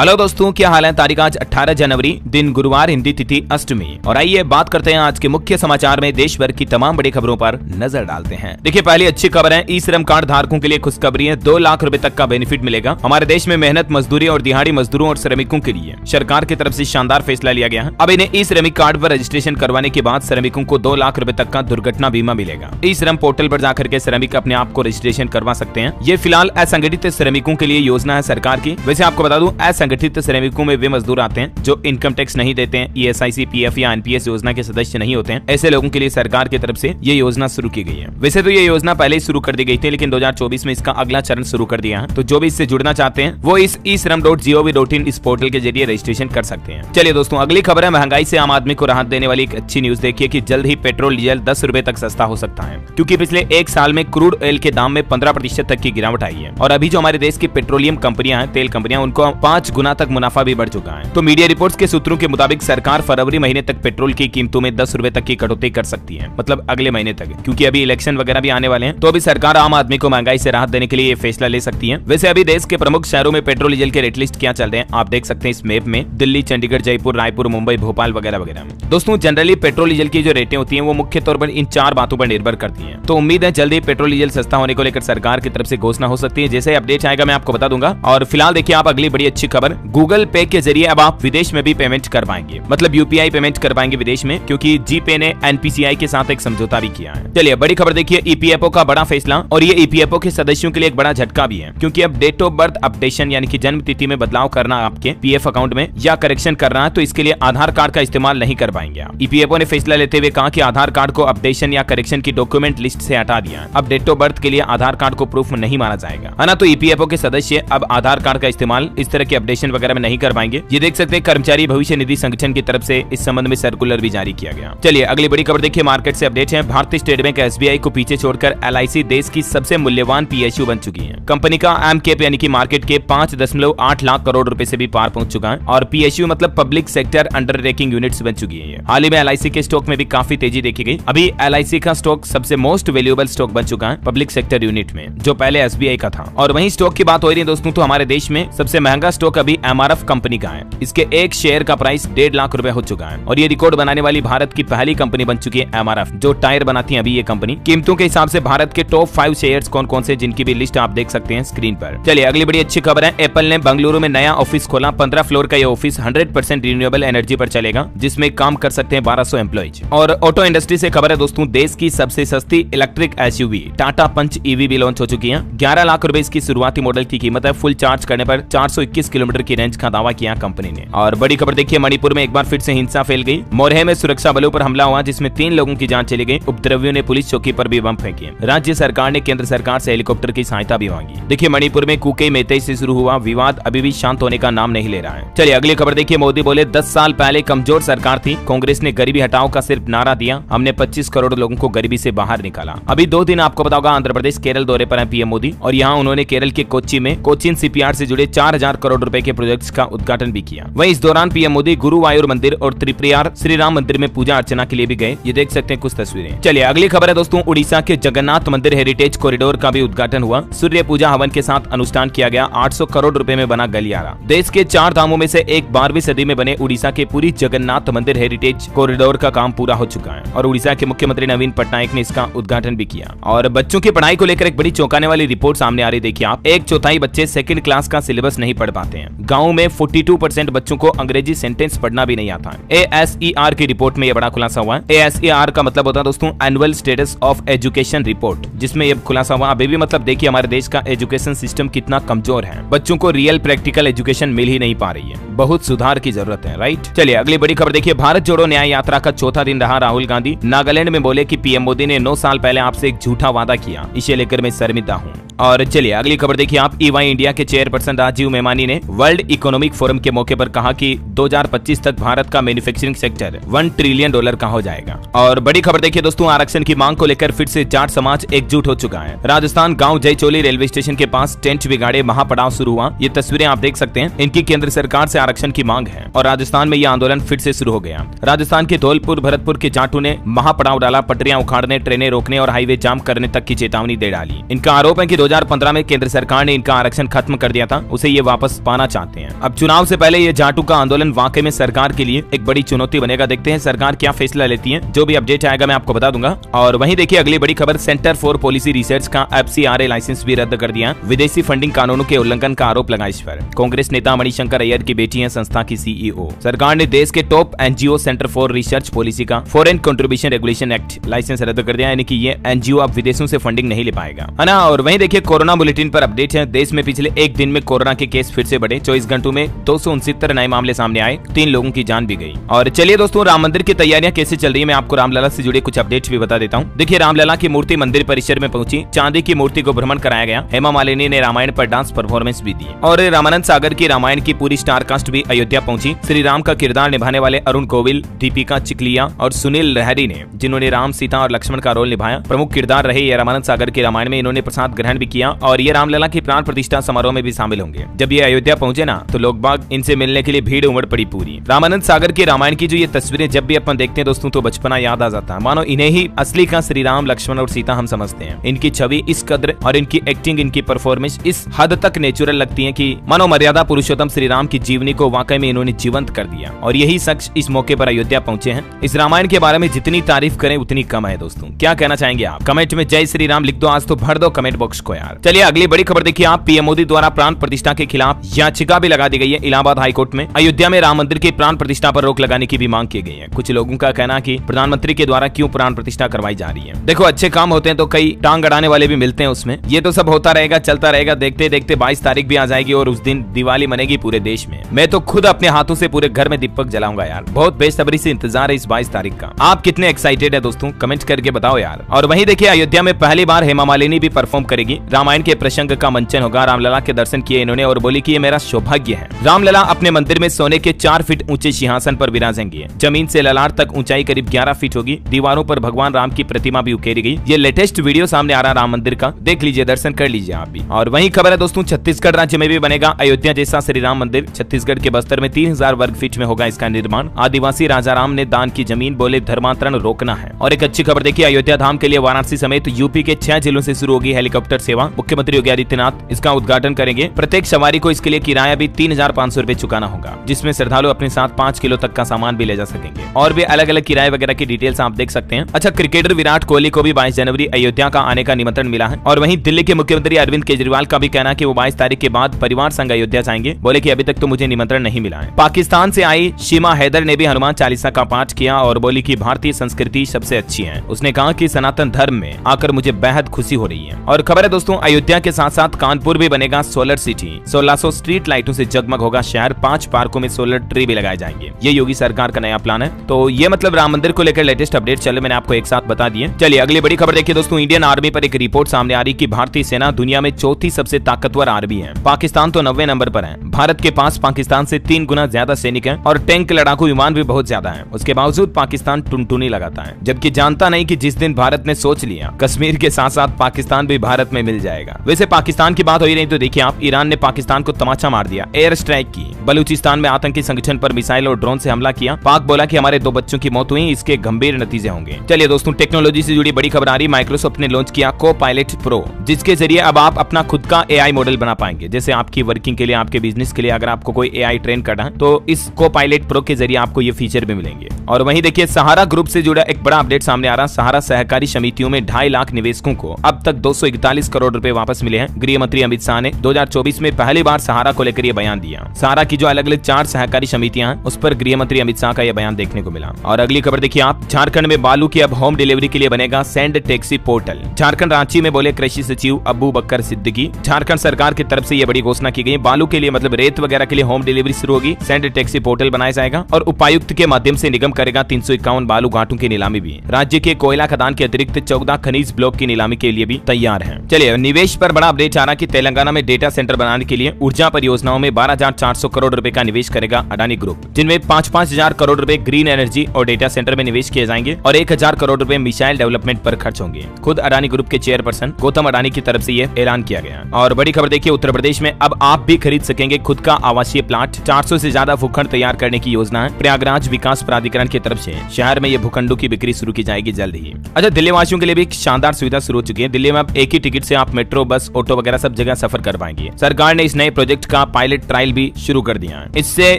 Hello दोस्तों, क्या हाल है। तारीख आज 18 जनवरी, दिन गुरुवार, हिंदी तिथि अष्टमी। और आइए बात करते हैं आज के मुख्य समाचार में देश भर की तमाम बड़ी खबरों पर नजर डालते हैं। देखिए, पहली अच्छी खबर है, ई श्रम कार्ड धारकों के लिए खुशखबरी है। 2 लाख रुपए तक का बेनिफिट मिलेगा। हमारे देश में मेहनत मजदूरी और दिहाड़ी मजदूरों और श्रमिकों के लिए सरकार की तरफ से शानदार फैसला लिया गया है। अब इन्हें ई श्रमिक कार्ड पर रजिस्ट्रेशन करवाने के बाद श्रमिकों को 2 लाख रुपए तक का दुर्घटना बीमा मिलेगा। ई श्रम पोर्टल पर जाकर के श्रमिक अपने आप को रजिस्ट्रेशन करवा सकते हैं। ये फिलहाल असंगठित श्रमिकों के लिए योजना है सरकार की। वैसे आपको बता दूं, असंगठित श्रमिकों में वे मजदूर आते हैं जो इनकम टैक्स नहीं देते हैं, ईएसआईसी, पीएफ या एनपीएस योजना के सदस्य नहीं होते हैं। ऐसे लोगों के लिए सरकार की तरफ से ये योजना शुरू की गई है। वैसे तो ये योजना पहले ही शुरू कर दी गई थी, लेकिन 2024 में इसका अगला चरण शुरू कर दिया है। तो जो भी इससे जुड़ना चाहते हैं वो इस e-shram.gov.in इस पोर्टल के जरिए रजिस्ट्रेशन कर सकते हैं। चलिए दोस्तों, अगली खबर है, महंगाई से आम आदमी को राहत देने वाली एक अच्छी न्यूज। देखिए कि जल्द ही पेट्रोल डीजल 10 रुपए तक सस्ता हो सकता है, क्योंकि पिछले 1 साल में क्रूड ऑयल के दाम में 15% तक की गिरावट आई है। और अभी जो हमारे देश की पेट्रोलियम कंपनियां हैं, तेल कंपनियां, उनको 5 गुना तक मुनाफा भी बढ़ चुका है। तो मीडिया रिपोर्ट्स के सूत्रों के मुताबिक सरकार फरवरी महीने तक पेट्रोल की कीमतों में 10 रुपए तक की कटौती कर सकती है, मतलब अगले महीने तक, क्योंकि अभी इलेक्शन वगैरह भी आने वाले हैं। तो अभी सरकार आम आदमी को महंगाई से राहत देने के लिए ये फैसला ले सकती है। वैसे अभी देश के प्रमुख शहरों में पेट्रोल डीजल के रेट लिस्ट क्या चल रहे हैं आप देख सकते हैं इस मैप में। दिल्ली, चंडीगढ़, जयपुर, रायपुर, मुंबई, भोपाल वगैरह वगैरह में। दोस्तों, जनरली पेट्रोल डीजल की जो रेटें होती हैं वो मुख्य तौर पर इन 4 बातों पर निर्भर करती हैं। तो उम्मीद है जल्दी पेट्रोल डीजल सस्ता होने को लेकर सरकार की तरफ से घोषणा हो सकती है। जैसे अपडेट आएगा मैं आपको बता दूंगा। और फिलहाल देखिए आप अगली बड़ी अच्छी खबर, गूगल पे के जरिए अब आप विदेश में भी पेमेंट कर पाएंगे, मतलब यूपीआई पेमेंट कर पाएंगे विदेश में, क्योंकि जीपे ने एनपीसीआई के साथ एक समझौता भी किया है। चलिए बड़ी खबर देखिए, ईपीएफओ का बड़ा फैसला। और ये ईपीएफओ के सदस्यों के लिए एक बड़ा झटका भी है, क्योंकि अब डेट ऑफ बर्थ अपडेशन यानी कि जन्म तिथि में बदलाव करना आपके पीएफ अकाउंट में या करेक्शन करना है, तो इसके लिए आधार कार्ड का इस्तेमाल नहीं कर पाएंगे आप। ईपीएफओ ने फैसला लेते हुए कहा कि आधार कार्ड को अपडेशन या करेक्शन की डॉक्यूमेंट लिस्ट से हटा दिया। अब डेट ऑफ बर्थ के लिए आधार कार्ड को प्रूफ नहीं माना जाएगा, है ना। तो ईपीएफओ के सदस्य अब आधार कार्ड का इस्तेमाल इस तरह के अपडेशन वगैरह में नहीं कर पाएंगे। ये देख सकते हैं कर्मचारी भविष्य निधि संगठन की तरफ से इस संबंध में सर्कुलर भी जारी किया गया। चलिए अगली बड़ी खबर देखिए, मार्केट से अपडेट है। भारतीय स्टेट बैंक एसबीआई को पीछे छोड़कर एलआईसी देश की सबसे मूल्यवान पीएसयू बन चुकी है। कंपनी का एमकेप यानी कि मार्केट के 5.8 लाख करोड़ रुपए से भी पार पहुंच चुका है। और पीएसयू मतलब पब्लिक सेक्टर अंडरटेकिंग यूनिट्स बन चुकी है। हाल ही में एलआईसी के स्टॉक में भी काफी तेजी देखी गई। अभी एलआईसी का स्टॉक सबसे मोस्ट वैल्यूएबल स्टॉक बन चुका है पब्लिक सेक्टर यूनिट में, जो पहले एसबीआई का था। और वहीं स्टॉक की बात हो रही है दोस्तों, तो हमारे देश में सबसे महंगा स्टॉक अभी एमआरएफ कंपनी का है। इसके एक शेयर का प्राइस 1.5 लाख रुपए हो चुका है। और ये रिकॉर्ड बनाने वाली भारत की पहली कंपनी बन चुकी है एमआरएफ, जो टायर बनाती है अभी ये कंपनी। कीमतों के हिसाब से भारत के टॉप 5 शेयर्स कौन कौन से, जिनकी भी लिस्ट आप देख सकते हैं स्क्रीन पर। चलिए अगली बड़ी अच्छी खबर है, एप्पल ने बेंगलुरु में नया ऑफिस खोला। 15 फ्लोर का ये ऑफिस 100% रिन्यूएबल एनर्जी पर चलेगा, जिसमें काम कर सकते हैं 1200 एम्प्लॉइज। और ऑटो इंडस्ट्री से खबर है दोस्तों, देश की सबसे सस्ती electric SUV Tata Punch EV भी लॉन्च हो चुकी है। 11 लाख रुपए इसकी शुरुआती मॉडल की कीमत है। फुल चार्ज करने पर 421 किलोमीटर की रेंज का दावा किया कंपनी ने। और बड़ी खबर देखिए, मणिपुर में एक बार फिर से हिंसा फैल गई। मोरहे में सुरक्षा बलों पर हमला हुआ, जिसमें 3 लोगों की जान चली गई। उपद्रवियों ने पुलिस चौकी पर भी बम फेंके। राज्य सरकार ने केंद्र सरकार से हेलीकॉप्टर की सहायता भी मांगी। देखिए मणिपुर में कुके मेतई से शुरू हुआ विवाद अभी भी शांत होने का नाम नहीं ले रहा है। चलिए अगली खबर देखिए, मोदी बोले 10 साल पहले कमजोर सरकार थी, कांग्रेस ने गरीबी हटाओ का सिर्फ नारा दिया, हमने 25 करोड़ लोगों को गरीबी से बाहर निकाला। अभी 2 दिन आपको पता होगा आंध्र प्रदेश केरल दौरे पर है पीएम मोदी, और यहाँ उन्होंने केरल के कोच्चि में कोचिन सीपीआर से जुड़े 4000 करोड़ रुपए के प्रोजेक्ट्स का उद्घाटन भी किया। वहीं इस दौरान पीएम मोदी गुरुवायूर मंदिर और त्रिपुरार श्री राम मंदिर में पूजा अर्चना के लिए भी गए। ये देख सकते हैं कुछ तस्वीरें। चलिए अगली खबर है दोस्तों, उड़ीसा के जगन्नाथ मंदिर हेरिटेज कॉरिडोर का भी उद्घाटन हुआ। सूर्य पूजा हवन के साथ अनुष्ठान किया गया। 800 करोड़ रुपए में बना गलियारा। देश के 4 धामों में से एक 12वीं सदी में बने उड़ीसा के पूरी जगन्नाथ मंदिर हेरिटेज कॉरिडोर का काम पूरा हो चुका है। और उड़ीसा के मुख्यमंत्री नवीन पटनायक ने इसका उद्घाटन भी किया। और बच्चों की पढ़ाई को लेकर एक बड़ी चौंकाने वाली रिपोर्ट सामने आ रही। देखिए आप, 1/4 बच्चे 2nd क्लास का सिलेबस नहीं पढ़ पाते हैं। गाँव में 42% बच्चों को अंग्रेजी सेंटेंस पढ़ना भी नहीं आता है। ASER की रिपोर्ट में यह बड़ा खुलासा हुआ है। ASER का मतलब होता है दोस्तों annual status of education report, जिसमें यह खुलासा हुआ। अभी भी मतलब देखिए हमारे देश का एजुकेशन सिस्टम कितना कमजोर है। बच्चों को रियल प्रैक्टिकल एजुकेशन मिल ही नहीं पा रही है। बहुत सुधार की जरूरत है, राइट। चलिए अगली बड़ी खबर देखिए, भारत जोड़ो न्याय यात्रा का 4था दिन रहा। राहुल गांधी नागालैंड में बोले कि पीएम मोदी ने 9 साल पहले आपसे एक झूठा वादा किया, इसे लेकर मैं शर्मिंदा हूँ। और चलिए अगली खबर देखिए आप, EY इंडिया के चेयरपर्सन राजीव मेमानी ने वर्ल्ड इकोनॉमिक फोरम के मौके पर कहा कि 2025 तक भारत का मैन्युफैक्चरिंग सेक्टर $1 ट्रिलियन का हो जाएगा। और बड़ी खबर देखिए दोस्तों, आरक्षण की मांग को लेकर फिर से जाट समाज एकजुट हो चुका है। राजस्थान गांव जयचोली रेलवे स्टेशन के पास टेंट बिगाड़े महापड़ाव शुरू हुआ। ये तस्वीरें आप देख सकते हैं। इनकी केंद्र सरकार से आरक्षण की मांग है और राजस्थान में यह आंदोलन फिर से शुरू हो गया। राजस्थान के धौलपुर भरतपुर के जाटों ने महापड़ाव डाला, पटरियां उखाड़ने, ट्रेनें रोकने और हाईवे जाम करने तक की चेतावनी दे डाली। इनका आरोप है कि 2015 में केंद्र सरकार ने इनका आरक्षण खत्म कर दिया था, उसे ये वापस पाना चाहते हैं। अब चुनाव से पहले ये जाटों का आंदोलन वाकई में सरकार के लिए एक बड़ी चुनौती बनेगा। देखते हैं सरकार क्या फैसला लेती है, जो भी अपडेट आएगा मैं आपको बता दूंगा। और वहीं देखिए अगली बड़ी खबर, सेंटर फॉर पॉलिसी रिसर्च का FCRA लाइसेंस भी रद्द कर दिया। विदेशी फंडिंग कानूनों के उल्लंघन का आरोप लगा इस पर। कांग्रेस नेता मणिशंकर अय्यर की बेटी है संस्था की CEO। सरकार ने देश के top NGO centre for research policy का foreign contribution regulation act licence रद्द कर दिया, यानी कि ये NGO अब विदेशों से फंडिंग नहीं ले पाएगा, है ना। और वहीं देखिए कोरोना बुलेटिन पर अपडेट है। देश में पिछले एक दिन में कोरोना के केस फिर से बढ़े। 24 घंटों में 269 नए मामले सामने आए, 3 लोगों की जान भी गई। और चलिए दोस्तों, राम मंदिर की तैयारियां कैसे चल रही है, मैं आपको रामलला से जुड़े कुछ अपडेट्स भी बता देता हूँ। देखिए रामलला की मूर्ति मंदिर परिसर में पहुंची, चांदी की मूर्ति को भ्रमण कराया गया। हेमा मालिनी ने रामायण पर डांस परफॉर्मेंस भी दी और रामानंद सागर की रामायण की पूरी स्टार कास्ट भी अयोध्या पहुंची। श्री राम का किरदार निभाने वाले अरुण गोविल, दीपिका चिकलिया और सुनील लहरी ने, जिन्होंने राम, सीता और लक्ष्मण का रोल निभाया, प्रमुख किरदार रहे। ये रामानंद सागर के रामायण में इन्होंने प्रसाद ग्रहण भी किया और ये रामलला की प्राण प्रतिष्ठा समारोह में भी शामिल होंगे। जब ये अयोध्या पहुंचे ना, तो लोग बाग इनसे मिलने के लिए भीड़ उमड़ पड़ी पूरी। रामानंद सागर के रामायण की जो ये तस्वीरें जब भी अपन देखते हैं दोस्तों, तो बचपना याद आ जाता है। मानो इन्हें ही असली का श्री राम, लक्ष्मण और सीता हम समझते हैं। इनकी छवि इस कद्र और इनकी एक्टिंग, इनकी परफॉर्मेंस इस हद तक नेचुरल लगती है कि मानो मर्यादा पुरुषोत्तम श्री राम की जीवनी को वाकई में इन्होंने जीवंत कर दिया। और यही शख्स इस मौके पर अयोध्या पहुंचे हैं। इस रामायण के बारे में जितनी तारीफ करें उतनी कम है दोस्तों। क्या कहना चाहेंगे आप? कमेंट में जय श्री राम लिख दो, आज तो भर दो कमेंट बॉक्स को यार। चलिए अगली बड़ी खबर देखिए आप। PM मोदी द्वारा प्राण प्रतिष्ठा के खिलाफ याचिका भी लगा दी गई है इलाहाबाद हाईकोर्ट में। अयोध्या में राम मंदिर की प्राण प्रतिष्ठा पर रोक लगाने की भी मांग की गई है। कुछ लोगों का कहना है कि प्रधानमंत्री के द्वारा क्यों प्राण प्रतिष्ठा करवाई जा रही है। देखो अच्छे काम होते हैं तो कई टांग अड़ाने वाले भी मिलते हैं उसमें। ये तो सब होता रहेगा, चलता रहेगा। देखते देखते 22 तारीख भी आ जाएगी और उस दिन दिवाली मनेगी पूरे देश में। मैं तो खुद अपने हाथों से पूरे घर में दीपक जलाऊंगा यार। बहुत बेसब्री से इंतजार है इस 22 तारीख का। आप कितने एक्साइटेड है दोस्तों, कमेंट करके बताओ यार। और वहीं देखिए अयोध्या में पहली बार हेमा मालिनी भी परफॉर्म करेगी। रामायण के प्रसंग का मंचन होगा। रामलला के दर्शन किए इन्होंने और बोली कि ये मेरा सौभाग्य है। रामलला अपने मंदिर में सोने के 4 फीट ऊंचे सिंहासन पर विराजेंगे। जमीन से ललाट तक ऊंचाई करीब 11 फीट होगी। दीवारों पर भगवान राम की प्रतिमा भी उकेरी गई। ये लेटेस्ट वीडियो सामने आ रहा राम मंदिर का, देख लीजिए, दर्शन कर लीजिए आप भी। और वहीं खबर है दोस्तों, छत्तीसगढ़ राज्य में भी बनेगा अयोध्या जैसा श्री राम मंदिर। छत्तीसगढ़ के बस्तर में 3000 वर्ग फीट में होगा इसका निर्माण। आदिवासी राजा राम ने दान की जमीन, बोले धर्मांतरण रोकना है। और एक अच्छी खबर देखिए, अयोध्या धाम के लिए वाराणसी समेत यूपी के 6 जिलों से शुरू होगी हेलीकॉप्टर सेवा। मुख्यमंत्री योगी आदित्यनाथ इसका उद्घाटन करेंगे। प्रत्येक सवारी को इसके लिए किराया भी 3500 रुपए चुकाना होगा, जिसमें श्रद्धालु अपने साथ 5 किलो तक का सामान भी ले जा सकेंगे। और भी अलग अलग किराए वगैरह की डिटेल्स आप देख सकते हैं। अच्छा, क्रिकेटर विराट कोहली को भी 22 जनवरी अयोध्या का आने का निमंत्रण मिला है। और वहीं दिल्ली के मुख्यमंत्री अरविंद केजरीवाल का भी कहना है कि वो 22 तारीख के बाद परिवार संग अयोध्या जाएंगे। बोले कि अभी तक तो मुझे निमंत्रण नहीं मिला है। पाकिस्तान से आई शीमा हैदर ने भी हनुमान चालीसा का पाठ किया और बोली कि भारतीय संस्कृति सबसे अच्छी है। उसने कहा कि सनातन धर्म में आकर मुझे बेहद खुशी हो रही है। और खबर है दोस्तों, अयोध्या के साथ साथ कानपुर भी बनेगा सोलर सिटी। 1600 स्ट्रीट लाइटों से जगमग होगा शहर। 5 पार्कों में सोलर ट्री भी लगाए जाएंगे। ये योगी सरकार का नया प्लान है। तो ये मतलब राम मंदिर को लेकर लेटेस्ट अपडेट चले मैंने आपको एक साथ बता दिए। चलिए अगली बड़ी खबर देखिए दोस्तों, इंडियन आर्मी पर एक रिपोर्ट सामने आ रही कि भारतीय सेना दुनिया में 4थी सबसे ताकतवर आर्मी है। पाकिस्तान तो 90 नंबर पर है। भारत के पास पाकिस्तान से 3 गुना ज्यादा सैनिक हैं और टैंक, लड़ाकू विमान भी बहुत ज्यादा है। उसके बावजूद पाकिस्तान टुनटुनी लगाता है, जबकि जानता नहीं कि जिस दिन भारत ने सोच लिया कश्मीर के साथ साथ पाकिस्तान भी भारत में मिल जाएगा। वैसे पाकिस्तान की बात हो ही नहीं तो देखिए आप, ईरान ने पाकिस्तान को तमाचा मार दिया, एयर स्ट्राइक की। बलूचिस्तान में आतंकी संगठन पर मिसाइल और ड्रोन से हमला किया। पाक बोला कि हमारे 2 बच्चों की मौत हुई, इसके गंभीर नतीजे होंगे। चलिए दोस्तों, टेक्नोलॉजी से जुड़ी बड़ी खबर आ रही। माइक्रोसॉफ्ट ने लॉन्च किया को-पायलट प्रो, जिसके जरिए अब आप अपना खुद का AI मॉडल बना पाएंगे। जैसे आपकी वर्किंग के लिए, आपके बिजनेस के लिए अगर आपको कोई AI ट्रेन करना है तो इस को-पायलट प्रो के जरिए आपको ये फीचर भी मिलेंगे। और वहीं देखिए सहारा ग्रुप से जुड़ा एक बड़ा अपडेट सामने आ रहा। सहारा सहकारी समितियों में 2.5 लाख निवेशकों को अब तक 241 करोड़ रुपए वापस मिले हैं। गृह मंत्री अमित शाह ने 2024 में पहली बार सहारा को लेकर ये बयान दिया। सहारा की जो अलग अलग 4 सहकारी समितियां हैं, उस पर गृह मंत्री अमित शाह का यह बयान देखने को मिला। और अगली खबर देखिए आप, झारखंड में बालू की अब होम डिलीवरी के लिए बनेगा send taxi portal. Jharkhand Ranchi में बोले कृषि सचिव अबू बकर सिद्दीकी। झारखंड सरकार की तरफ से यह बड़ी घोषणा की गई। बालू के लिए मतलब रेत वगैरह के लिए होम डिलीवरी शुरू होगी। सेंड टैक्सी पोर्टल बनाया जाएगा और उपायुक्त के माध्यम से निगम करेगा 351 बालू घाटों की नीलामी भी। राज्य के कोयला खदान के अतिरिक्त 14 खनिज ब्लॉक की नीलामी के लिए भी तैयार है। चलिए निवेश पर बड़ा अपडेट आ रहा कि तेलंगाना में डेटा सेंटर बनाने के लिए ऊर्जा परियोजनाओं में 12,400 करोड़ रुपए का निवेश करेगा अडानी ग्रुप, जिनमें 5,000 करोड़ रुपए ग्रीन एनर्जी और डेटा सेंटर में निवेश किए जाएंगे और 1,000 करोड़ रुपए मिसाइल डेवलपमेंट पर खर्च होंगे। खुद अडानी ग्रुप के चेयरपर्सन गौतम अडानी की तरफ से यह ऐलान किया गया। और बड़ी खबर देखिए, उत्तर प्रदेश में अब आप भी खरीद सकेंगे खुद का आवासीय प्लाट। 400 से ज्यादा भूखंड तैयार करने की योजना है। प्रयागराज विकास प्राधिकरण प्राधिकरण की तरफ से शहर में ये भूखंडों की बिक्री शुरू की जाएगी जल्द ही। अच्छा, दिल्ली वासियों के लिए भी एक शानदार सुविधा शुरू हो चुकी है। दिल्ली में अब एक ही टिकट से आप मेट्रो, बस, ऑटो वगैरह सब जगह सफर कर पाएंगे। सरकार ने इस नए प्रोजेक्ट का पायलट ट्रायल भी शुरू कर दिया है। इससे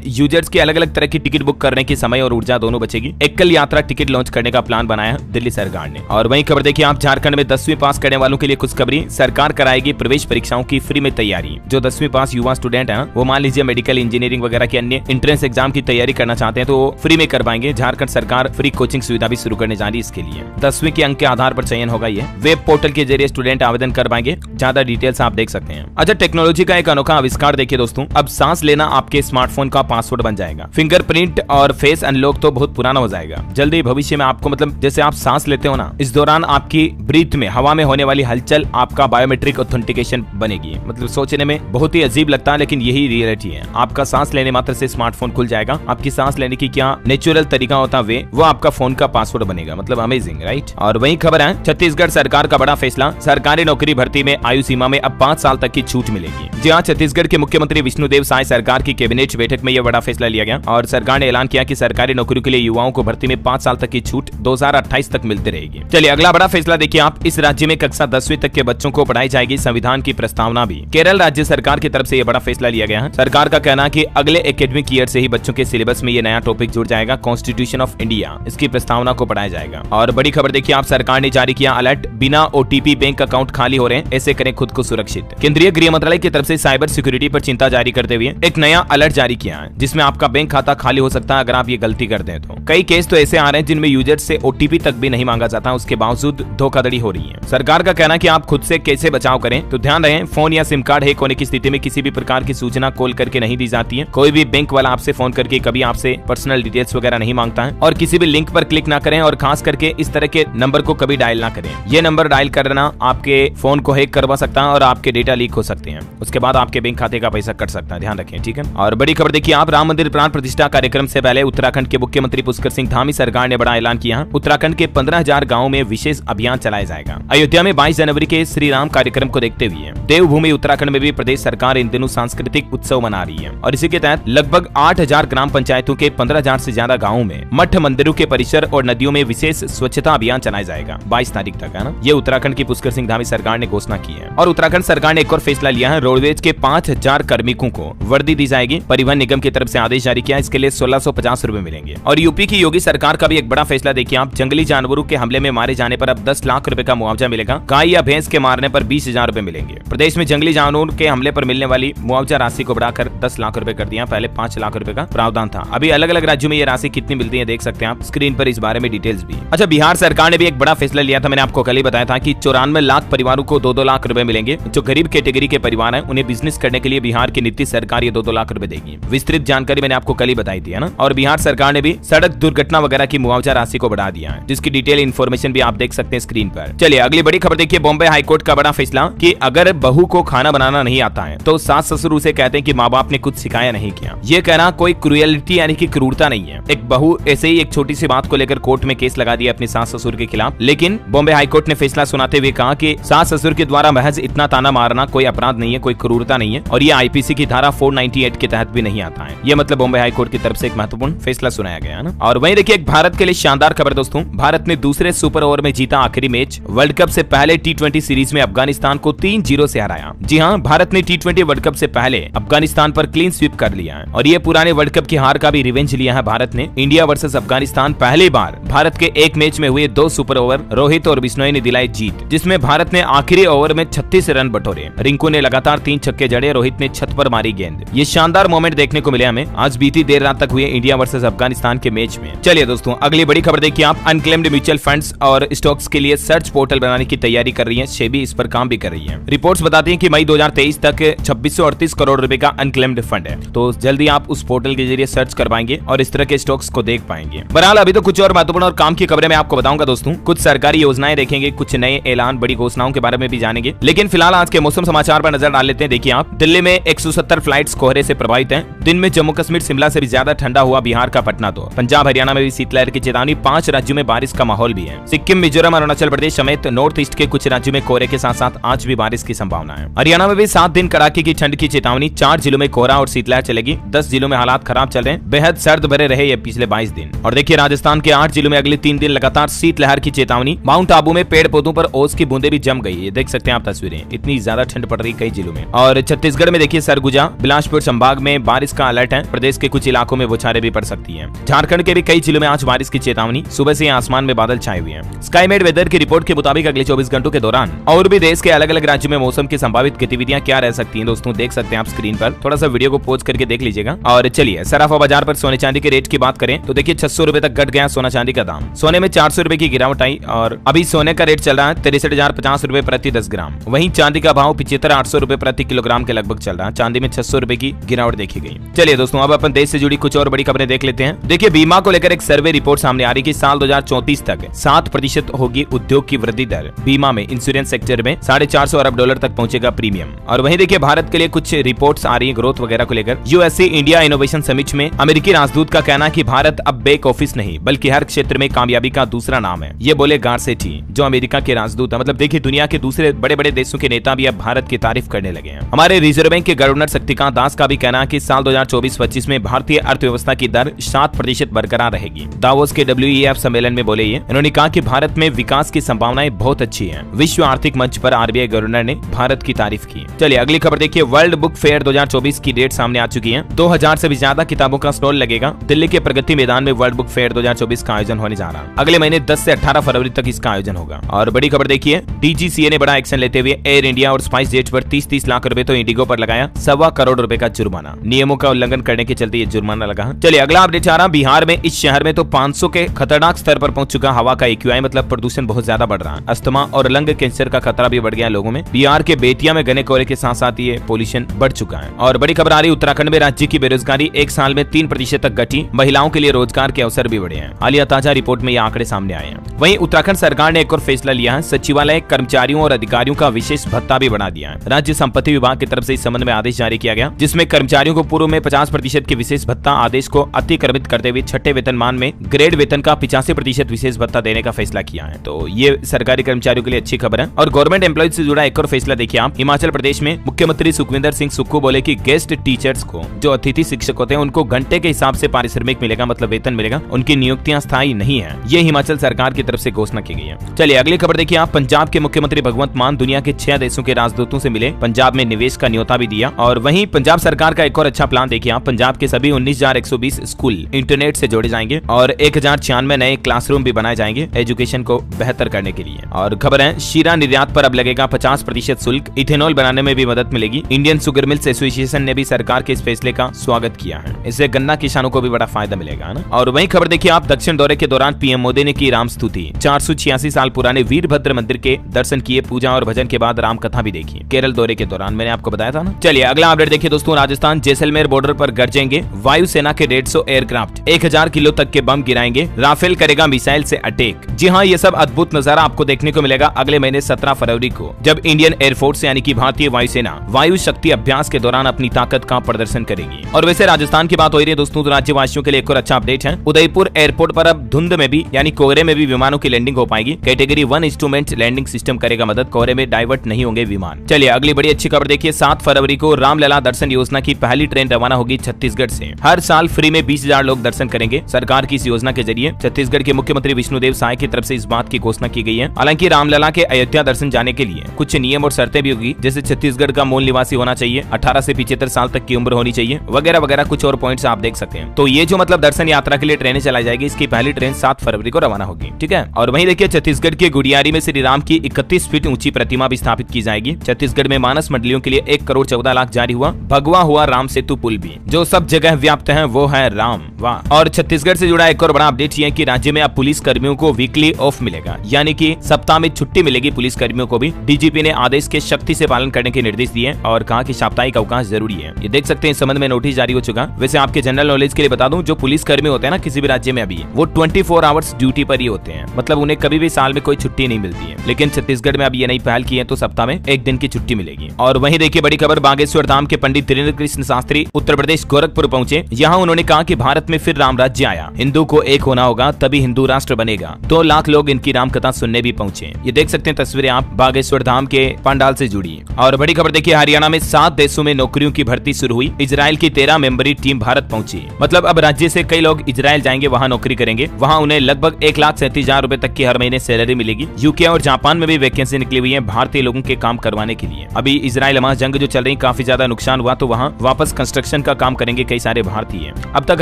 यूजर्स की अलग अलग तरह की टिकट बुक करने की समय और ऊर्जा दोनों बचेगी। एकल यात्रा टिकट लॉन्च करने का प्लान बनाया है दिल्ली सरकार ने। और वहीं खबर देखिए आप, झारखंड में 10वीं पास करने वालों के लिए खुशखबरी, सरकार कराएगी प्रवेश परीक्षाओं की फ्री में तैयारी। जो 10वीं पास युवा स्टूडेंट है, वो मान लीजिए मेडिकल, इंजीनियरिंग वगैरह के अन्य एंट्रेंस एग्जाम की तैयारी करना चाहते हैं तो वो फ्री में कर पाएंगे। झारखंड सरकार फ्री कोचिंग सुविधा भी शुरू करने जा रही है इसके लिए। 10वीं के अंक के आधार पर चयन होगा। ये वेब पोर्टल के जरिए स्टूडेंट आवेदन कर पाएंगे। ज्यादा डिटेल्स आप देख सकते हैं। अच्छा, टेक्नोलॉजी का एक अनोखा आविष्कार देखिए दोस्तों, अब सांस लेना आपके स्मार्टफोन का पासवर्ड बन जाएगा। फिंगरप्रिंट और फेस अनलॉक तो बहुत पुराना हो जाएगा। जल्दी भविष्य में आपको, मतलब जैसे आप सांस लेते हो ना, इस दौरान आपकी ब्रीथ में, हवा में होने वाली हलचल आपका बायोमेट्रिक ऑथेंटिकेशन बनेगी। मतलब सोचने में बहुत ही अजीब लगता है लेकिन यही रियलिटी है। आपका सांस लेने मात्र से स्मार्टफोन खुल जाएगा। आपकी सांस लेने की क्या नेचुरल तरीका होता है वो आपका फोन का पासवर्ड बनेगा। मतलब अमेजिंग, राइट। और वही खबर है, छत्तीसगढ़ सरकार का बड़ा फैसला, सरकारी नौकरी भर्ती में आयु सीमा में अब 5 साल तक की छूट मिलेगी। जी हाँ, छत्तीसगढ़ के मुख्यमंत्री विष्णुदेव साय सरकार की कैबिनेट बैठक में यह बड़ा फैसला लिया गया और सरकार ने ऐलान किया कि सरकारी नौकरियों के लिए युवाओं को भर्ती में 5 साल तक की छूट 2028 तक मिलती रहेगी। चलिए अगला बड़ा फैसला देखिए आप, इस राज्य में कक्षा 10वीं तक के बच्चों को पढ़ाई जाएगी संविधान की प्रस्तावना भी। केरल राज्य सरकार की तरफ से यह बड़ा फैसला लिया गया है। सरकार का कहना है कि अगले एकेडमिक ईयर से ही बच्चों के सिलेबस में ये नया टॉपिक जुड़ जाएगा, कॉन्स्टिट्यूशन ऑफ इंडिया, इसकी प्रस्तावना को पढ़ाया जाएगा। और बड़ी खबर देखिए आप, सरकार ने जारी किया अलर्ट, बिना ओटीपी बैंक अकाउंट खाली हो रहे हैं, ऐसे करें खुद को सुरक्षित। केंद्रीय गृह मंत्रालय की तरफ से साइबर सिक्योरिटी पर चिंता जारी करते हुए एक नया अलर्ट जारी किया है, जिसमें आपका बैंक खाता खाली हो सकता है अगर आप ये गलती करते हैं तो। कई केस तो ऐसे आ रहे हैं जिनमें यूजर से ओटीपी तक भी नहीं मांगा जाता, उसके बावजूद धोखाधड़ी हो रही है। सरकार का कहना है कि आप खुद से कैसे बचाव करें, तो ध्यान रहे, फोन या सिम कार्ड हैक होने की स्थिति में किसी भी प्रकार की सूचना कॉल करके नहीं दी जाती है। कोई भी बैंक वाला आपसे फोन करके कभी आपसे पर्सनल डिटेल्स वगैरह नहीं मांगता है। और किसी भी लिंक पर क्लिक ना करें और खास करके इस तरह के नंबर को कभी डायल ना करें। ये नंबर डायल करना आपके फोन को हैक करवा सकता है और आपके डेटा लीक हो सकते हैं। उसके बाद आपके बैंक खाते का पैसा कट सकता है, ध्यान रखें, ठीक है। और बड़ी खबर देखिए आप, राम मंदिर प्राण प्रतिष्ठा कार्यक्रम से पहले उत्तराखंड के मुख्यमंत्री पुष्कर सिंह धामी सरकार ने बड़ा ऐलान किया। उत्तराखंड के 15,000 गाँव में विशेष अभियान चलाया जाएगा। अयोध्या में 22 जनवरी के श्री राम कार्यक्रम को देखते हुए देवभूमि उत्तराखंड में भी प्रदेश सरकार इन दिनों सांस्कृतिक उत्सव मना रही है और इसी के तहत लगभग 8,000 ग्राम पंचायतों के 15,000 से ज्यादा गाँवों में मठ मंदिरों के परिसर और नदियों में विशेष स्वच्छता अभियान चलाया जाएगा 22 तारीख तक, है ना। ये उत्तराखंड की पुष्कर सिंह धामी सरकार ने घोषणा की है। और उत्तराखंड सरकार ने एक और फैसला लिया है, रोडवेज के 5,000 कार्मिकों को वर्दी दी जाएगी। परिवहन निगम की तरफ से आदेश जारी किया, इसके लिए 1650 रुपए मिलेंगे। और यूपी की योगी सरकार का भी एक बड़ा फैसला देखिए आप, जंगली जानवरों के हमले में मारे जाने पर अब 10 लाख रुपए का मुआवजा मिलेगा। गाय या भैंस के मारने पर 20,000 रुपए मिलेंगे। प्रदेश में जंगली जानवरों के हमले पर मिलने वाली मुआवजा राशि को बढ़ाकर 10 लाख रुपए कर दिया। पहले 5 लाख रुपए का प्रावधान था। अभी अलग अलग राज्यों में ये राशि कितनी मिलती है देख सकते हैं आप स्क्रीन पर, इस बारे में डिटेल्स भी। अच्छा, बिहार सरकार ने भी एक बड़ा फैसला लिया था, मैंने आपको कल ही बताया था कि 94 लाख परिवारों को 2-2 लाख रुपए मिलेंगे। जो गरीब कैटेगरी के परिवार हैं उन्हें बिजनेस करने के लिए बिहार की नीतीश सरकार ये 2-2 लाख रुपए देगी। विस्तृत जानकारी मैंने आपको कल ही बताई थी, है ना। और बिहार सरकार ने भी सड़क दुर्घटना वगैरह की मुआवजा राशि को बढ़ा दिया है, जिसकी डिटेल इन्फॉर्मेशन भी आप देख सकते हैं स्क्रीन पर। चलिए अगली बड़ी खबर देखिए, बॉम्बे हाईकोर्ट का बड़ा फैसला कि अगर बहू को खाना बनाना नहीं आता है तो सास ससुर उसे कहते हैं कि माँ बाप ने कुछ सिखाया नहीं किया। ये कहना कोई क्रूएलिटी यानी कि क्रूरता नहीं है। एक बहू ऐसे ही एक छोटी सी बात को लेकर कोर्ट में केस लगा दिया अपने सास ससुर के खिलाफ, लेकिन बॉम्बे हाईकोर्ट ने फैसला सुनाते हुए कहा कि सास ससुर के द्वारा महज इतना ताना मारना कोई अपराध नहीं है, कोई क्रूरता नहीं है और ये आईपीसी की धारा 498 के तहत भी नहीं आता है। ये मतलब बॉम्बे हाईकोर्ट की तरफ से एक महत्वपूर्ण फैसला सुनाया गया है ना। और वहीं देखिए एक भारत के लिए शानदार खबर दोस्तों, भारत ने दूसरे सुपर ओवर में जीता आखिरी मैच। वर्ल्ड कप से पहले T20 सीरीज में अफगानिस्तान को 3-0 से हराया। जी हाँ, भारत ने T20 वर्ल्ड कप से पहले अफगानिस्तान पर क्लीन स्वीप कर लिया है और ये पुराने वर्ल्ड कप की हार का भी रिवेंज लिया है भारत ने। इंडिया वर्सेस अफगानिस्तान, पहली बार भारत के एक मैच में हुए 2 सुपर ओवर रोहित और बिश्नोई ने दिलाई जीत, जिसमें भारत ने आखिरी ओवर में 36 रन बटोरे। रिंकू ने लगातार 3 छक्के जड़े, रोहित ने छत पर मारी गेंद। ये शानदार मोमेंट देखने को मिले हमें आज बीती देर रात तक हुए इंडिया वर्सेस अफगानिस्तान के मैच में। चलिए दोस्तों अगली बड़ी खबर देखिए आप, अनक्लेम्ड म्यूचुअल फंड्स और स्टॉक्स के लिए सर्च पोर्टल बनाने की तैयारी कर रही है। सेबी इस पर काम भी कर रही है। रिपोर्ट्स बताती हैं कि मई 2023 तक 2638 करोड़ रुपए का अनक्लेम्ड फंड है, तो जल्दी आप उस पोर्टल के जरिए सर्च कर पाएंगे और इस तरह के स्टॉक्स को देख पाएंगे। बहरहाल अभी तो कुछ और महत्वपूर्ण और काम की खबरें मैं आपको बताऊंगा दोस्तों, कुछ सरकारी योजनाएं देखेंगे, कुछ नए ऐलान, बड़ी घोषणाओं के बारे में भी जानेंगे। लेकिन फिलहाल आज के मौसम समाचार पर नजर डाल लेते हैं। देखिए आप, दिल्ली में 170 फ्लाइट्स कोहरे से प्रभावित हैं। दिन में जम्मू कश्मीर शिमला से भी ज्यादा ठंडा हुआ बिहार का पटना। तो पंजाब हरियाणा में भी शीतलहर की चेतावनी, 5 राज्यों में बारिश का माहौल भी है। सिक्किम, मिजोरम, अरुणाचल प्रदेश समेत नॉर्थ ईस्ट के कुछ राज्यों में कोहरे के साथ साथ आज भी बारिश की संभावना है। हरियाणा में भी 7 दिन कड़ाके की ठंड की चेतावनी, 4 जिलों में कोहरा और शीतलहर चलेगी। 10 जिलों में हालात खराब चल रहे हैं। बेहद सर्द भरे रहे ये पिछले 22 दिन। और देखिए राजस्थान के 8 जिलों में अगले 3 दिन लगातार शीतलहर की चेतावनी। माउंट आबू में पेड़ पौधों पर ओस की बूंदे भी जम गई, ये देख सकते हैं आप तस्वीरें, इतनी ज्यादा ठंड पड़ रही कई जिलों में। और छत्तीसगढ़ में देखिए सरगुजा बिलासपुर संभाग में बारिश का अलर्ट है, प्रदेश के कुछ इलाकों में बौछारें भी पड़ सकती है। झारखंड के भी कई जिलों में आज बारिश की चेतावनी, सुबह से आसमान में बादल छाए हुए हैं। स्काईमेड वेदर की रिपोर्ट के मुताबिक अगले 24 घंटों के दौरान और भी देश के अलग अलग राज्यों में मौसम की संभावित गतिविधियां क्या रह सकती हैं दोस्तों, देख सकते हैं आप स्क्रीन पर, थोड़ा सा वीडियो को पॉज करके देख लीजिएगा। और चलिए सराफा बाजार पर सोने चांदी के रेट की बात करें तो देखिए 600 रुपए तक घट गया सोना चांदी का दाम। सोने में 400 रुपए की गिरावट आई और अभी सोने का रेट चल रहा है 63,050 रुपए प्रति 10 ग्राम। वहीं चांदी का भाव 75,800 रुपए प्रति किलोग्राम के लगभग चल रहा है। चांदी में 600 रुपए की गिरावट देखी गई। चलिए दोस्तों अब अपन देश से जुड़ी कुछ और बड़ी खबरें देख लेते हैं। देखिए बीमा को लेकर एक सर्वे रिपोर्ट सामने आ रही कि साल 2034 तक 7% होगी उद्योग की वृद्धि दर। बीमा में इंश्योरेंस सेक्टर में $450 अरब तक पहुंचेगा प्रीमियम। और वहीं देखिए भारत के लिए कुछ रिपोर्ट्स आ रही है ग्रोथ वगैरह को लेकर। यूएसए इंडिया इनोवेशन समिट में अमेरिकी राजदूत का कहना है कि भारत अब बैक ऑफिस नहीं बल्कि हर क्षेत्र में कामयाबी का दूसरा नाम है। ये बोले गारसेटी जो अमेरिका के राजदूत है। मतलब देखिए दुनिया के दूसरे बड़े बड़े देशों के नेता भी अब भारत की तारीफ करने लगे हैं। हमारे रिजर्व बैंक के गवर्नर शक्तिकांत दास का भी कहना है कि साल 2024-25 में भारतीय अर्थव्यवस्था की दर 7% बरकरार रहेगी। दावोस के WEF सम्मेलन में बोले ये, इन्होंने कहा कि भारत में विकास की संभावनाएं बहुत अच्छी हैं। विश्व आर्थिक मंच पर RBI गवर्नर ने भारत की तारीफ की। चलिए अगली खबर देखिए, वर्ल्ड बुक फेयर 2024 की डेट सामने आ चुकी है। 2000 से भी ज्यादा किताबों का स्टॉल लगेगा। दिल्ली के प्रगति मैदान में वर्ल्ड बुक फेयर 2024 का आयोजन होने जा रहा है। अगले महीने 10 से 18 फरवरी तक इसका आयोजन होगा। और बड़ी खबर देखिए, DGCA ने बड़ा एक्शन लेते हुए एयर इंडिया और स्पाइस जेट पर 30-30 लाख रुपए तो इंडिगो पर लगाया 1.25 करोड़ रुपए का जुर्माना। नियमों का उल्लंघन करने के चलते ये जुर्माना लगा। चलिए अगला अपडेट आ रहा, बिहार में इस शहर में तो 500 के खतरनाक स्तर पर पहुंच चुका हवा का AQI, मतलब प्रदूषण बहुत ज्यादा बढ़ रहा है। अस्थमा और लंग कैंसर का खतरा भी बढ़ गया लोगों में। बिहार के बेतिया में घने कोहरे के साथ साथ ये पोल्यूशन बढ़ चुका है। और बड़ी खबर आ रही, उत्तराखंड में राज्य की बेरोजगारी 1 साल में 3% तक घटी। महिलाओं के लिए रोजगार के अवसर भी बढ़े हैं। हालिया ताजा रिपोर्ट में ये आंकड़े सामने आए हैं। वहीं उत्तराखंड सरकार ने एक और फैसला लिया है, सचिवालय कर्मचारियों और अधिकारियों का विशेष भत्ता भी बढ़ा दिया है। राज्य संपत्ति विभाग की तरफ से इस संबंध में आदेश जारी किया गया, जिसमें कर्मचारियों को पूर्व में 50% के विशेष भत्ता आदेश को अतिक्रमित करते हुए छठे वेतनमान में ग्रेड वेतन का 85% विशेष भत्ता देने का फैसला किया है। तो ये सरकारी कर्मचारियों के लिए अच्छी खबर है। और गवर्नमेंट एम्प्लॉयज से जुड़ा एक और फैसला देखिए आप, हिमाचल प्रदेश में मुख्यमंत्री सुखविंदर सिंह सुक्खू बोले कि गेस्ट टीचर्स को, जो अतिथि शिक्षक होते हैं, उनको घंटे के हिसाब से पारिश्रमिक मिलेगा, मतलब वेतन मिलेगा। उनकी नियुक्तियां स्थायी नहीं है, ये हिमाचल सरकार की तरफ से घोषणा की गई है। चलिए अगली खबर देखिए आप, पंजाब के मुख्यमंत्री भगवंत मान दुनिया के 6 देशों के राजदूतों से मिले, पंजाब में निवेश का न्योता भी दिया। और वहीं पंजाब सरकार का एक और अच्छा प्लान देखिए आप, पंजाब के सभी 19,120 स्कूल इंटरनेट से जोड़े जाएंगे और 1096 नए क्लासरूम भी बनाए जाएंगे एजुकेशन को बेहतर करने के लिए। और खबर है, शीरा निर्यात पर अब लगेगा 50% शुल्क, इथेनॉल बनाने में भी मदद मिलेगी। इंडियन शुगर मिल्स एसोसिएशन ने भी सरकार के इस फैसले का स्वागत किया है, इससे गन्ना किसानों को भी बड़ा फायदा मिलेगा ना। और वहीं खबर देखिए आप, दक्षिण दौरे के दौरान पीएम मोदी ने की राम स्तुति। 486 साल पुराने वीरभद्र मंदिर के दर्शन किए, पूजा और भजन के बाद राम कथा भी देखी केरल दौरे के दौरान, मैंने आपको बताया था ना। चलिए अगला अपडेट देखिए दोस्तों, राजस्थान जैसलमेर बॉर्डर पर गरजेंगे वायुसेना के 150 एयरक्राफ्ट, 1000 किलो तक के बम गिराएंगे, राफेल करेगा मिसाइल से अटैक। जी हाँ, ये सब अद्भुत नजारा आपको देखने को मिलेगा अगले महीने 17 फरवरी को, जब इंडियन एयरफोर्स यानी कि भारतीय वायुसेना वायु शक्ति अभ्यास के दौरान अपनी ताकत का प्रदर्शन करेगी। और वैसे राजस्थान की बात हो रही है दोस्तों, तो राज्यवासियों के लिए एक और अच्छा अपडेट है, उदयपुर एयरपोर्ट पर अब धुंध में भी यानी कोहरे में भी विमानों की लैंडिंग हो पाएगी। कैटेगरी 1 इंस्ट्रूमेंट लैंडिंग सिस्टम करेगा मदद, कोहरे में डाइवर्ट नहीं होंगे विमान। चलिए अगली बड़ी अच्छी खबर देखिए, 7 फरवरी को रामलला दर्शन योजना की पहली ट्रेन रवाना होगी छत्तीसगढ़ से। हर साल फ्री में 20,000 लोग दर्शन करेंगे सरकार की इस योजना के जरिए। छत्तीसगढ़ के मुख्यमंत्री विष्णुदेव साय की तरफ से इस बात की घोषणा की गई है। हालांकि रामलला के अयोध्या दर्शन जाने के लिए कुछ नियम और शर्तें भी होगी, जैसे छत्तीसगढ़ का मूल निवासी होना चाहिए, 18 से 75 साल तक की उम्र होनी चाहिए, वगैरह वगैरह कुछ और पॉइंट्स आप देख सकते हैं। तो ये जो मतलब दर्शन यात्रा के लिए ट्रेनें चलाई जाएगी, इसकी पहली ट्रेन 7 फरवरी को रवाना होगी, ठीक है। और वहीं देखिए छत्तीसगढ़ के गुडियारी में श्री राम की 31 फीट ऊंची प्रतिमा भी स्थापित की जाएगी। छत्तीसगढ़ में मानस मंडलियों के लिए 1 करोड़ 14 लाख जारी हुआ। भगवा हुआ राम सेतु पुल भी, जो सब जगह व्याप्त है, वो है राम, वाह। और छत्तीसगढ़ से जुड़ा एक और बड़ा अपडेट ये है कि राज्य में अब पुलिस कर्मियों को वीकली ऑफ मिलेगा, यानी कि सप्ताह में छुट्टी मिलेगी पुलिस कर्मियों को भी। डीजीपी ने आदेश के सख्ती से पालन करने के निर्देश दिए और कहा कि साप्ताहिक अवकाश जरूरी है। ये देख सकते हैं, इस संबंध में नोटिस जारी हो चुका। वैसे आपके जनरल नॉलेज के लिए बता दूं, जो पुलिस कर्मी होते हैं ना किसी भी राज्य में, अभी वो 24 आवर्स ड्यूटी पर ही होते हैं, मतलब उन्हें कभी भी साल में कोई छुट्टी नहीं मिलती है। लेकिन छत्तीसगढ़ में अब ये नई पहल की है, तो सप्ताह में 1 दिन की छुट्टी मिलेगी। और वहीं देखिए बड़ी खबर, बागेश्वर धाम के पंडित धीरेन्द्र कृष्ण शास्त्री उत्तर प्रदेश गोरखपुर पहुंचे। यहाँ उन्होंने कहा कि भारत में फिर राम राज्य आया, हिंदू को एक होना होगा, तभी हिंदू राष्ट्र बनेगा। 2 लाख लोग इनकी राम कथा सुनने भी पहुंचे। ये देख सकते हैं तस्वीरें आप बागेश्वर धाम के पंडाल से जुड़ी। और बड़ी खबर देखिए, हरियाणा में 7 देशों में नौकरियों की भर्ती शुरू हुई। इजराइल की 13 मेंबरी टीम भारत पहुंची। मतलब अब राज्य से कई कई लोग इजराइल जाएंगे, वहाँ नौकरी करेंगे। वहाँ उन्हें लगभग 1,37,000 रुपए तक की हर महीने सैलरी मिलेगी। यूके और जापान में भी वैकेंसी निकली हुई है भारतीय लोगों के काम करवाने के लिए। अभी इजराइल हमास जंग जो चल रही, काफी ज्यादा नुकसान हुआ, तो वहाँ वापस कंस्ट्रक्शन का काम करेंगे कई सारे भारतीय। अब तक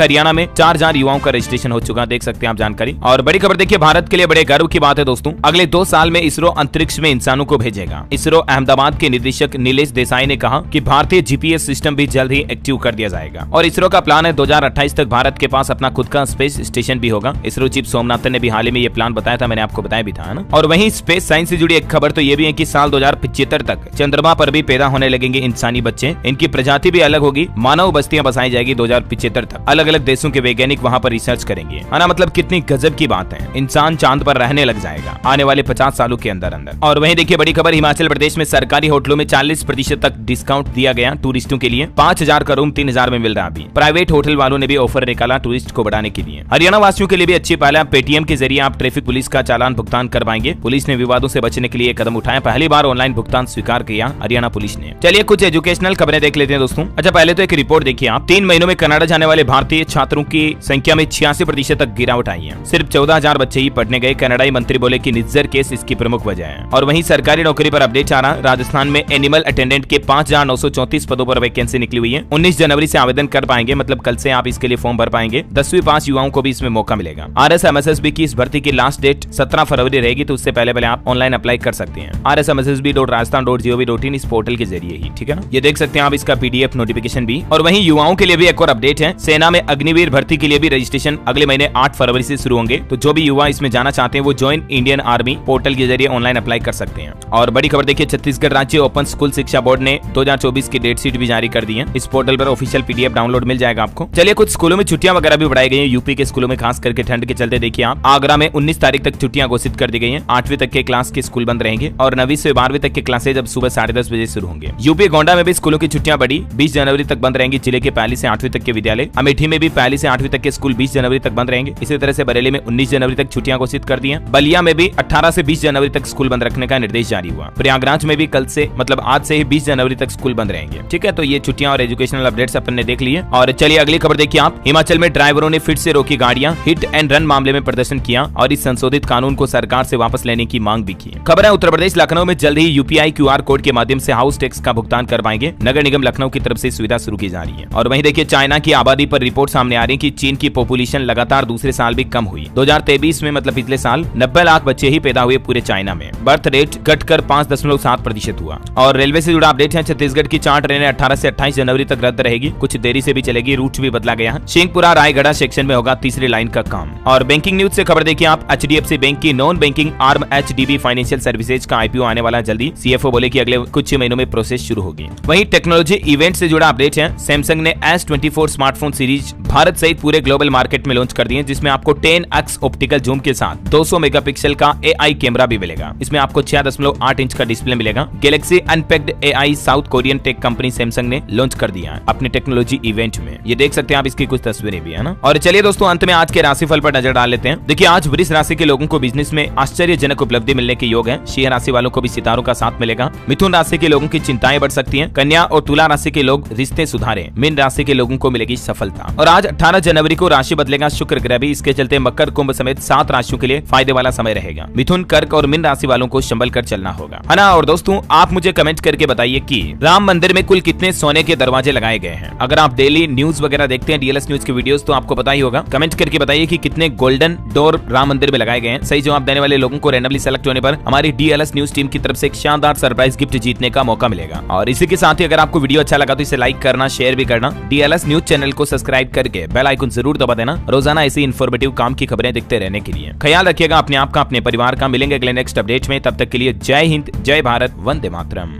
हरियाणा में 4,000 युवाओं का रजिस्ट्रेशन हो चुका, देख सकते हैं आप जानकारी। और बड़ी खबर देखिए, भारत के लिए बड़े गर्व की बात है दोस्तों, अगले 2 साल में इसरो अंतरिक्ष में इंसानों को भेजेगा। इसरो अहमदाबाद के निदेशक नीलेश देसाई ने कहा कि भारतीय जीपीएस सिस्टम भी जल्द ही एक्टिव कर दिया जाएगा। और इसरो का प्लान है 2028 तक भारत के पास अपना खुद का स्पेस स्टेशन भी होगा। इसरो चीफ सोमनाथन ने भी हाल ही में ये प्लान बताया था, मैंने आपको बताया भी था ना। और वहीं स्पेस साइंस से जुड़ी एक खबर तो ये भी है कि साल 2075 तक चंद्रमा पर भी पैदा होने लगेंगे इंसानी बच्चे। इनकी प्रजाति भी अलग होगी, मानव बस्तियां बसाई जाएगी 2075 तक। अलग अलग देशों के वैज्ञानिक वहाँ पर रिसर्च करेंगे, है ना। मतलब कितनी गजब की बात है, इंसान चांद पर रहने लग जाएगा आने वाले 50 सालों के अंदर अंदर। और वहीं देखिए बड़ी खबर, हिमाचल प्रदेश में सरकारी होटलों में 40% तक डिस्काउंट दिया गया टूरिस्टों के लिए। 5,000 का रूम 3,000 में मिल रहा है अभी। प्राइवेट होटल वालों ने भी ऑफर निकाला टूरिस्ट को बढ़ाने के लिए। हरियाणा वासियों के लिए भी अच्छी पहल है, पेटीएम के जरिए आप ट्रैफिक पुलिस का चालान भुगतान करवाएंगे। पुलिस ने विवादों से बचने के लिए कदम उठाया, पहली बार ऑनलाइन भुगतान स्वीकार किया हरियाणा पुलिस ने। चलिए कुछ एजुकेशनल खबरें देख लेते हैं दोस्तों। अच्छा, पहले तो एक रिपोर्ट देखिए आप, 3 महीनों में कनाडा जाने वाले भारतीय छात्रों की संख्या में 86% तक गिरावट आई है। सिर्फ 14,000 बच्चे ही पढ़ने गए। कनाडाई मंत्री बोले कि निज्जर केस इसकी प्रमुख वजह है। और वहीं सरकारी नौकरी पर अपडेट आ रहा, राजस्थान में एनिमल अटेंडेंट के 5,934 पदों पर वैकेंसी निकली हुई है। 19 जनवरी से आवेदन कर पाएंगे, मतलब कल से आप इसके लिए फॉर्म भर पाएंगे। 10वीं पास युवाओं को भी इसमें मौका मिलेगा। RSMSSB की इस भर्ती की लास्ट डेट 17 फरवरी रहेगी, तो उससे पहले आप ऑनलाइन अप्लाई कर सकते हैं। RSMSSB.rajasthan.gov.in इस पोर्टल के जरिए ही, ठीक है ना। ये देख सकते हैं आप इसका PDF नोटिफिकेशन भी। और वहीं युवाओं के लिए भी एक और अपडेट है, सेना में अग्निवीर भर्ती के लिए भी रजिस्ट्रेशन अगले महीने 8 फरवरी से शुरू होंगे। तो जो भी युवा इसमें जाना चाहते हैं वो ज्वाइन इंडियन आर्मी पोर्टल के जरिए ऑनलाइन अप्लाई कर सकते हैं। और बड़ी खबर देखिए, छत्तीसगढ़ राज्य ओपन स्कूल शिक्षा बोर्ड ने 2024 की डेट शीट भी जारी कर दी है। इस पोर्टल पर ऑफिशियल PDF डाउनलोड मिल जाएगा आपको। चलिए कुछ स्कूलों में छुट्टियां वगैरह भी बढ़ाई गई है। यूपी के स्कूलों में खास करके ठंड के चलते देखिए आप, आगरा में 19 तारीख तक छुट्टियां घोषित कर दी गई है। 8वीं तक के क्लास के स्कूल बंद रहेंगे और 9वीं से 12वीं तक के क्लासेज अब सुबह 10:30 बजे शुरू होंगे। यूपी गोंडा में भी स्कूलों की छुट्टियां बढ़ी, 20 जनवरी तक बंद रहेंगी जिले के 1 से 8वीं तक के विद्यालय। अमेठी में भी 1 से 8वीं तक के स्कूल 20 जनवरी तक बंद रहेंगे। इसी तरह से बरेली में 19 जनवरी तक छुट्टियां घोषित कर दी हैं। बलिया में भी 18 से 20 जनवरी तक स्कूल बंद रखने का निर्देश जारी हुआ। प्रयागराज में भी कल से, मतलब आज से ही 20 जनवरी तक स्कूल बंद रहेंगे। ठीक है, तो ये छुट्टियां और एजुकेशनल अपडेट्स अपन ने देख लिए। और चलिए अगली खबर देखिए आप, हिमाचल में ड्राइवरों ने फिर से रोकी गाड़ियां, हिट एंड रन मामले में प्रदर्शन किया और इस संशोधित कानून को सरकार से वापस लेने की मांग भी की। खबर है उत्तर प्रदेश लखनऊ में जल्द ही UPI QR कोड के माध्यम से हाउस टैक्स का भुगतान कर पाएंगे। नगर निगम लखनऊ की तरफ से सुविधा शुरू की जा रही है। और वहीं देखिए चाइना की आबादी पर रिपोर्ट सामने आ रही है कि चीन की पॉपुलेशन लगातार दूसरे साल भी कम हुई। 2023 में, मतलब पिछले साल 90 लाख बच्चे ही पैदा हुए पूरे चाइना में। बर्थ रेट घटकर 5.7% हुआ। और रेलवे से जुड़ा अपडेट है, छत्तीसगढ़ की 4 ट्रेनें 18 से 28 जनवरी तक रद्द रहेगी, कुछ देरी से भी चलेगी, रूट भी बदला गया है। शेखपुरा रायगढ़ सेक्शन में होगा तीसरी लाइन का काम। और बैंकिंग न्यूज से खबर देखिए आप, HDFC बैंक की non banking arm HDB financial services का IPO आने वाला जल्दी। CFO बोले कि अगले कुछ महीनों में प्रोसेस शुरू होगी। वहीं टेक्नोलॉजी इवेंट से जुड़ा अपडेट है, सैमसंग ने S24 स्मार्टफोन सीरीज भारत सहित पूरे ग्लोबल मार्केट में लॉन्च कर दिए, जिसमें आपको 10x ऑप्टिकल जूम के साथ 200 मेगापिक्सल का AI कैमरा भी मिलेगा। इसमें आपको 6.8 इंच का डिस्प्ले मिलेगा। Galaxy unpacked AI south Korean tech company Samsung ने लॉन्च कर दिया है अपने टेक्नोलॉजी इवेंट में। ये देख सकते हैं आप, इसकी कुछ तस्वीरें भी है ना। और चलिए दोस्तों अंत में आज के राशिफल पर नजर डाल लेते हैं। देखिए आज वृष राशि के लोगों को बिजनेस में आश्चर्यजनक उपलब्धि मिलने के योग है। सिंह राशि वालों को भी सितारों का साथ मिलेगा। मिथुन राशि के लोगों की चिंताएं बढ़ सकती हैं। कन्या और तुला राशि के लोग रिश्ते सुधारे। मीन राशि के लोगों को मिलेगी सफलता। और आज 18 जनवरी को राशि बदलेगा शुक्र ग्रह भी, इसके चलते मकर कुंभ समेत 7 राशियों के लिए फायदे वाला समय रहेगा। मिथुन कर्क और मीन राशि वालों को संभल कर चलना होगा, है ना। और दोस्तों आप मुझे कमेंट करके बताइए कि राम मंदिर में कुल कितने सोने के दरवाजे लगाए गए हैं। अगर आप डेली न्यूज वगैरह देखते हैं, DLS न्यूज की वीडियोस, तो आपको पता ही होगा। कमेंट करके बताइए कि कितने गोल्डन डोर राम मंदिर में लगाए गए हैं। सही जवाब देने वाले लोगों को रैंडमली सेलेक्ट होने पर हमारी DLS न्यूज टीम की तरफ से एक शानदार सरप्राइज गिफ्ट जीतने का मौका मिलेगा। और इसी के साथ ही अगर आपको वीडियो अच्छा लगा तो इसे लाइक करना, शेयर भी करना। DLS न्यूज चैनल को सब्सक्राइब करके बेल आइकन जरूर दबा देना, रोजाना ऐसी इन्फॉर्मेटिव काम की खबरें देखते रहने के लिए। ख्याल रखिएगा अपने आप का, अपने परिवार का। मिलेंगे अगले नेक्स्ट अपडेट में, तब तक के लिए जय हिंद, जय भारत, वंदे मातरम।